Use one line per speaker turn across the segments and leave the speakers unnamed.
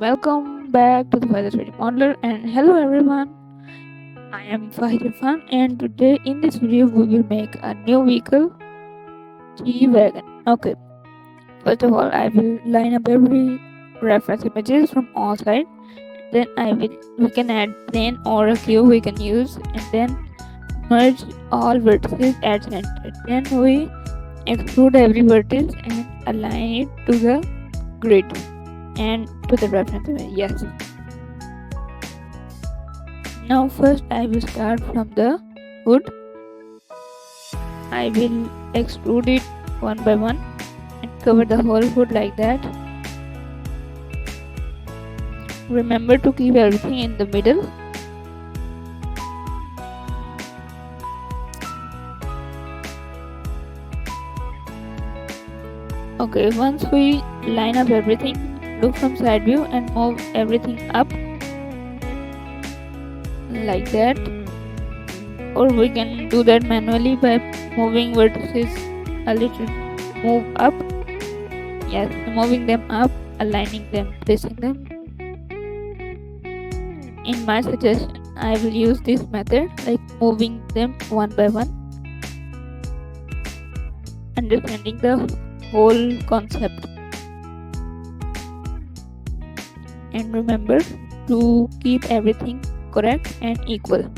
welcome back to the Weather 3D Modeler, and hello everyone. I am Fahid Irfan, and today in this video we will make a new vehicle, G Wagon. Okay, first of all I will line up every reference images from all sides. Then we can add plane or a cube we can use, and then merge all vertices at center. Then we extrude every vertex and align it to the grid and to the reference image. Yes. Now first I will start from the hood. I will extrude it one by one and cover the whole hood like that. Remember to keep everything in the middle. Okay, once we line up everything, look from side view and move everything up like that, or we can do that manually by moving vertices a little, move up. Yes, moving them up, aligning them, placing them. In my suggestion, I will use this method, like moving them one by one, understanding the whole concept. And remember to keep everything correct and equal.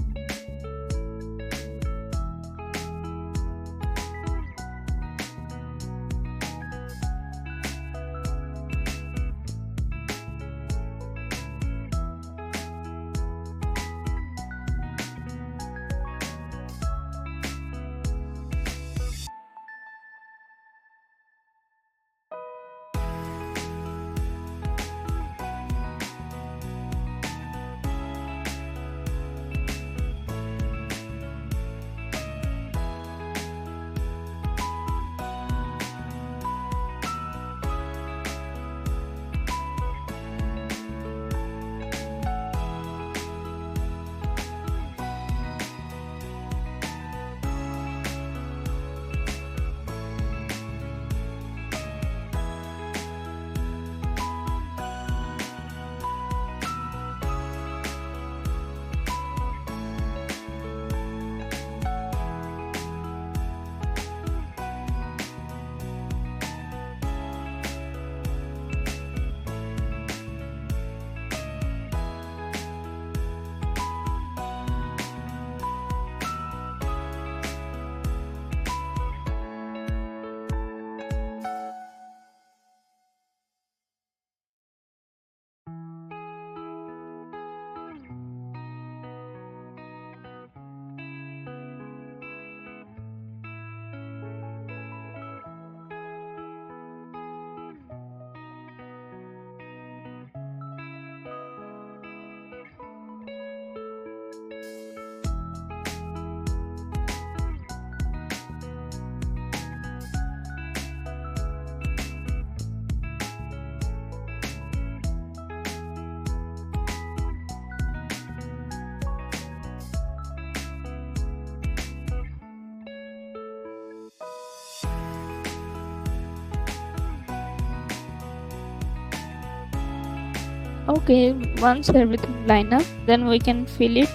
Okay, once everything line up, then we can fill it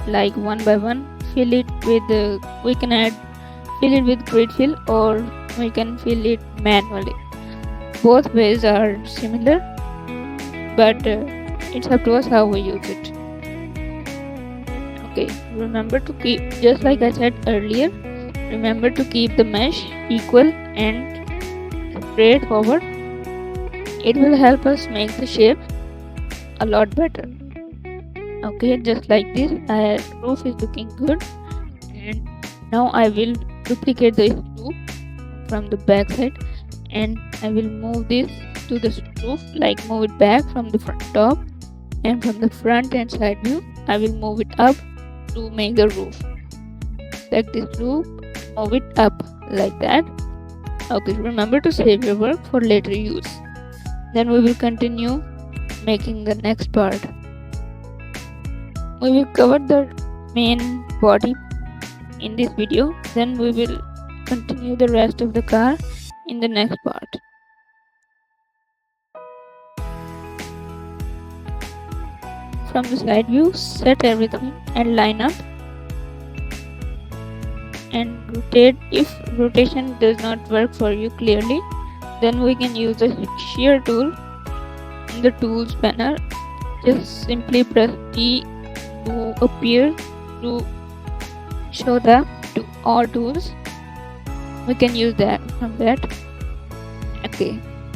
like one by one. Fill it with fill it with grid fill, or we can fill it manually. Both ways are similar, but it's up to us how we use it. Okay, remember to keep, just like I said earlier, remember to keep the mesh equal and straight forward. It will help us make the shape a lot better. Okay, just like this, roof is looking good, and now I will duplicate the roof from the back side, and I will move this to the roof, like move it back from the front top, and from the front and side view I will move it up to make the roof. Select this roof, move it up like that. Okay, remember to save your work for later use. Then we will continue making the next part. We will cover the main body in this video, then we will continue the rest of the car in the next part. from the side view, set everything and line up and rotate. If rotation does not work for you clearly, then we can use the shear tool in the tools panel. Just simply press T to appear to show the to all tools. We can use that from that.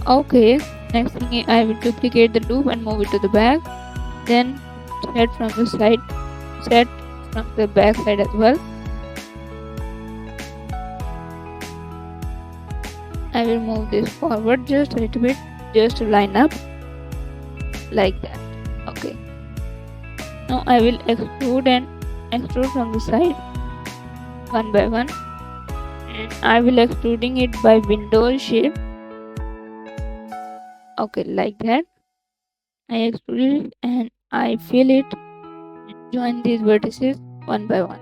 Okay, next thing I will duplicate the loop and move it to the back, then set from the side, set from the back side as well. I will move this forward just a little bit, just to line up like that. Okay, now I will extrude from the side one by one, and I will extruding it by window shape. Okay, like that. I extrude it and I fill it and join these vertices one by one.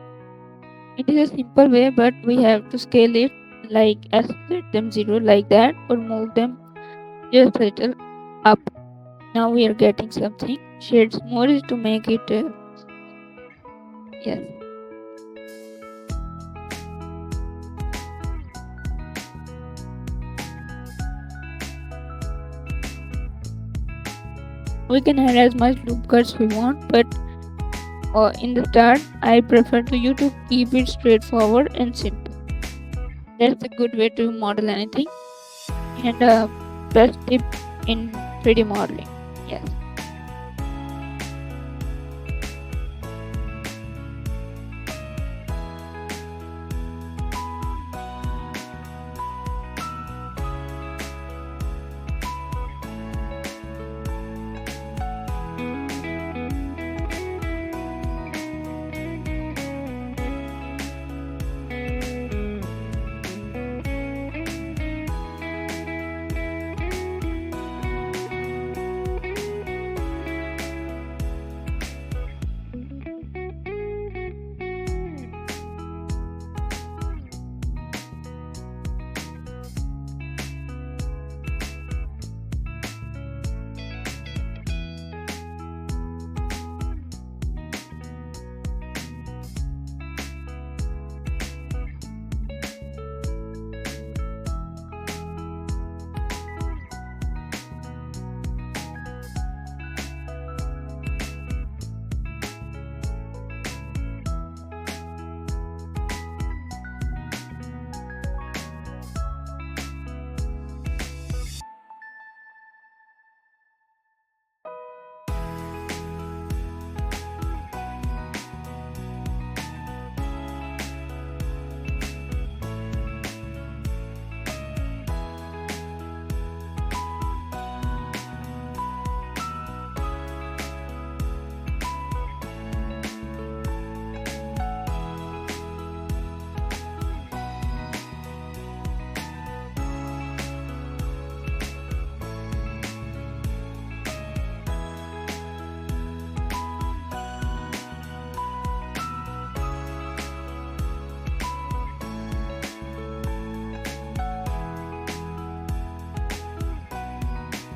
It is a simple way, but we have to scale it, like set them 0 like that, or move them just a little up. Now we are getting something. Shades more is to make it yes. We can add as much loop cuts we want, but in the start I prefer to you to keep it straightforward and simple. That's a good way to model anything, and a best tip in 3D modeling. Yes.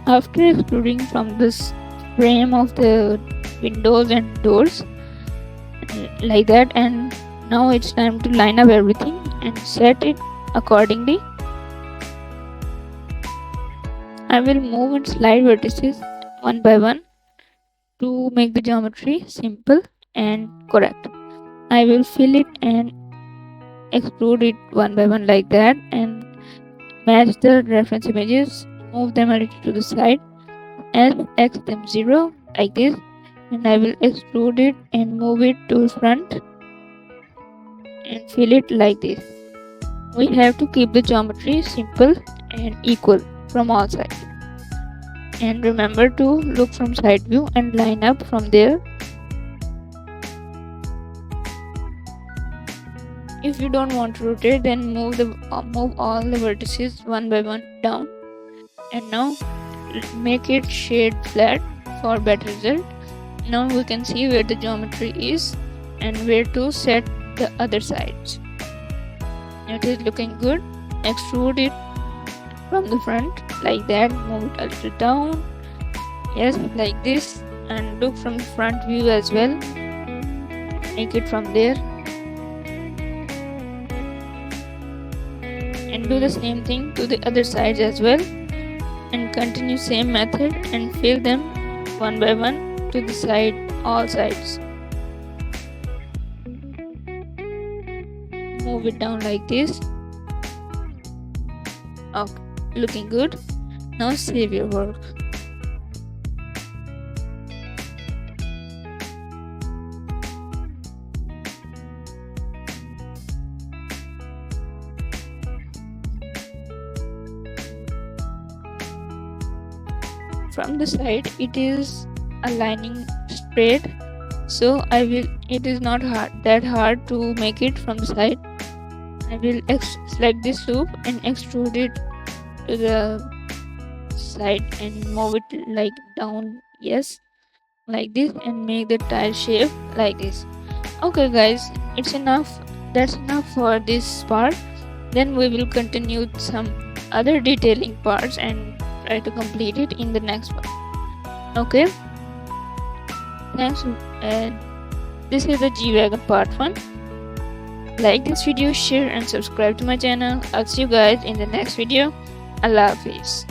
After extruding from this frame of the windows and doors like that, and now it's time to line up everything and set it accordingly. I will move and slide vertices one by one to make the geometry simple and correct. I will fill it and extrude it one by one like that, and match the reference images, move them a little to the side and X them 0 like this, and I will extrude it and move it to front and fill it like this. We have to keep the geometry simple and equal from all sides, and remember to look from side view and line up from there. If you don't want to rotate, then move all the vertices one by one down, and now make it shade flat for better result. Now we can see where the geometry is and where to set the other sides. It is looking good. Extrude it from the front like that, move it a little down, yes, like this, and look from the front view as well. Make it from there and do the same thing to the other sides as well, and continue same method and fill them one by one to the side, all sides. Move it down like this. Okay, looking good. Now save your work. From the side it is aligning straight, so it is not that hard to make it from the side. I will select this loop and extrude it to the side and move it like down, yes, like this, and make the tile shape like this. Okay guys, it's enough. That's enough for this part. Then we will continue some other detailing parts and try to complete it in the next one. Okay, thanks. This is the G Wagon part 1. Like this video, share and subscribe to my channel. I'll see you guys in the next video. Allah Hafiz.